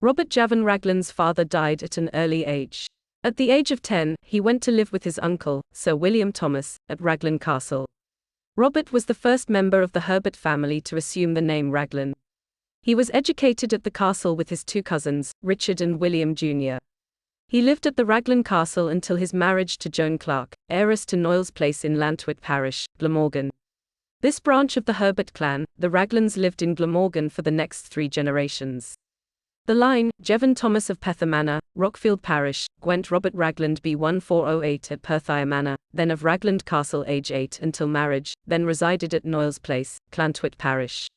Robert Javon Raglan's father died at an early age. At the age of 10, he went to live with his uncle, Sir William Thomas, at Raglan Castle. Robert was the first member of the Herbert family to assume the name Raglan. He was educated at the castle with his two cousins, Richard and William Jr. He lived at the Raglan Castle until his marriage to Joan Clark, heiress to Noyles Place in Llantwit Parish, Glamorgan. This branch of the Herbert clan, the Raglans, lived in Glamorgan for the next 3 generations. The line, Jevon Thomas of Pether Manor, Rockfield Parish, Gwent Robert Ragland b. 1408 at Perthshire Manor, then of Ragland Castle age 8 until marriage, then resided at Noyles Place, Llantwit Parish.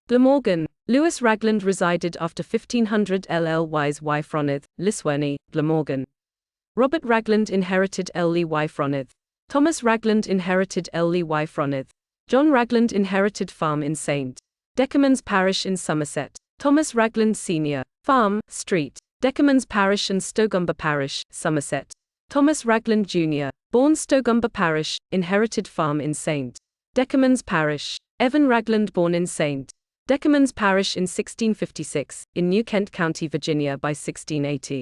Glamorgan. Lewis Ragland resided after 1500 Llys Wyfronydd, Liswerny, Glamorgan. Robert Ragland inherited Ely Wyfronydd. Thomas Ragland inherited Ely Wyfronydd. John Ragland inherited farm in St. Decumans Parish in Somerset. Thomas Ragland Sr. Farm, Street, Decumans Parish and Stogumber Parish, Somerset. Thomas Ragland Jr. Born Stogumber Parish, inherited farm in St. Decumans Parish. Evan Ragland born in St. Decumans Parish in 1656, in New Kent County, Virginia by 1680.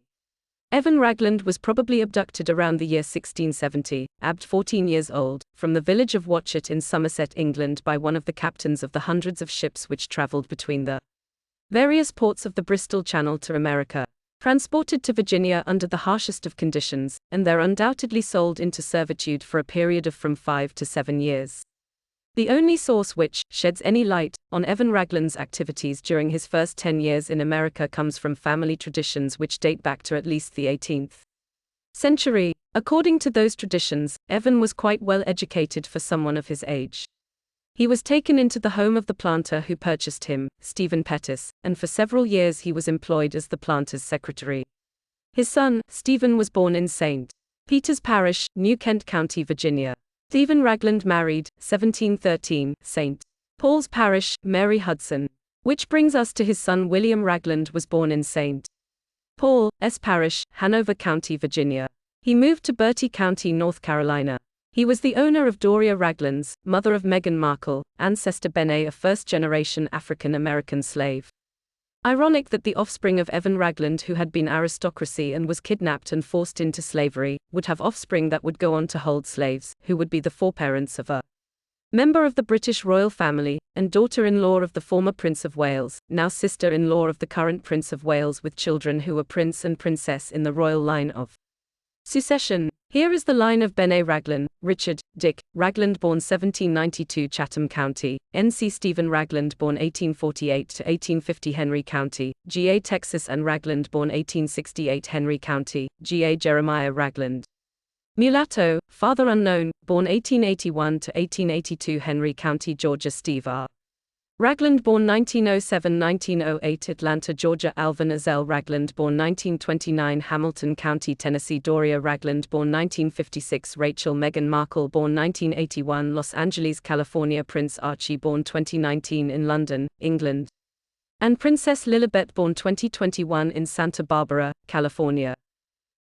Evan Ragland was probably abducted around the year 1670, abt 14 years old, from the village of Watchet in Somerset, England by one of the captains of the hundreds of ships which travelled between the various ports of the Bristol Channel to America, transported to Virginia under the harshest of conditions, and there undoubtedly sold into servitude for a period of from 5 to 7 years. The only source which sheds any light on Evan Ragland's activities during his first 10 years in America comes from family traditions which date back to at least the 18th century. According to those traditions, Evan was quite well educated for someone of his age. He was taken into the home of the planter who purchased him, Stephen Pettis, and for several years he was employed as the planter's secretary. His son, Stephen, was born in St. Peter's Parish, New Kent County, Virginia. Stephen Ragland married, 1713, St. Paul's Parish, Mary Hudson. Which brings us to his son William Ragland was born in St. Paul's Parish, Hanover County, Virginia. He moved to Bertie County, North Carolina. He was the owner of Doria Raglands, mother of Meghan Markle, ancestor Benet, a first-generation African-American slave. Ironic that the offspring of Evan Ragland, who had been aristocracy and was kidnapped and forced into slavery, would have offspring that would go on to hold slaves, who would be the foreparents of a member of the British royal family, and daughter-in-law of the former Prince of Wales, now sister-in-law of the current Prince of Wales, with children who were prince and princess in the royal line of succession. Here is the line of Benet Ragland, Richard, Dick, Ragland born 1792 Chatham County, N.C. Stephen Ragland born 1848 to 1850 Henry County, G.A. Texas and Ragland born 1868 Henry County, G.A. Jeremiah Ragland. Mulatto, father unknown, born 1881 to 1882 Henry County, Georgia. Steve R. Ragland born 1907–1908 Atlanta, Georgia. Alvin Azell Ragland born 1929 Hamilton County, Tennessee. Doria Ragland born 1956 Rachel Meghan Markle born 1981 Los Angeles, California. Prince Archie born 2019 in London, England. And Princess Lilibet born 2021 in Santa Barbara, California.